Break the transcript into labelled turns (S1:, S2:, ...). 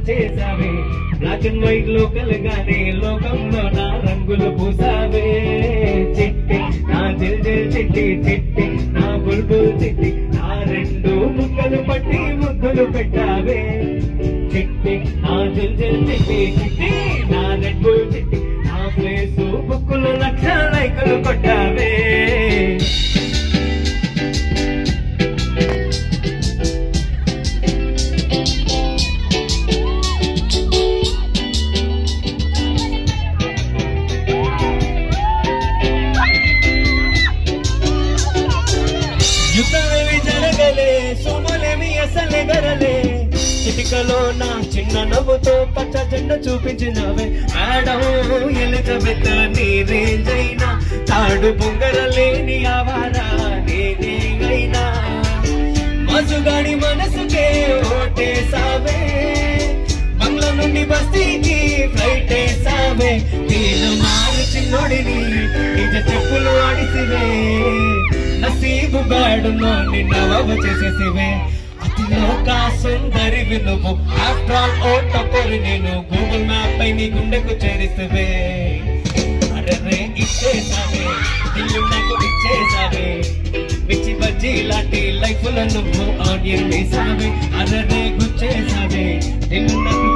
S1: వచ్చేసావే black and white local గానే లోకంలో నా రంగులు పూసావే చిట్టి నా జిల్ జిల్ చిట్టి చిట్టి నా బుల్బుల్ చిట్టి నా రెండు ముక్కలు పట్టి ముద్దులు పెట్టావే చిట్టి నా జిల్ జిల్ చిట్టి చిట్టి నా రెడ్ బుల్ చిట్టి నా ఫేసు బుక్కులు 1,00,000 లైకులు కొట్టావే యుద్ధాలవి జరగలే సోమలేమి అసలే గరలే చిటికలో నా చిన్న నవ్వుతో పచ్చ జెండా చూపించినవే మేడం ఎలిజబెత్ నీ రేంజ్ అయినా తాడు బొంగరలేని ఆవారా నేనేగైనా మజుగాడి మనసుకే ఓటేసావే బంగ్లా నుండి బస్తీకి ఫ్లైట్ వేసావే నేను మారు చిన్నోడిని నిజ చెప్పులు ఆడిసివే నసీబు గాడులో నిన్నవ చేసేసివే అతిలోక సుందరివి నువ్వు ఆఫ్టర్ ఆల్ ఓ టపోరి నేను గూగుల్ మ్యాప్ పై నీ గుండెకు చేరిసివే అరే ఇచ్చేసావే ఇల్లు నాకు ఇచ్చేసావే మిర్చి బజ్జీ లాంటి లైఫ్ లో నువ్వు ఆడియన్ వేసావే అరే గుచ్చేసావే ఇల్లు నాకు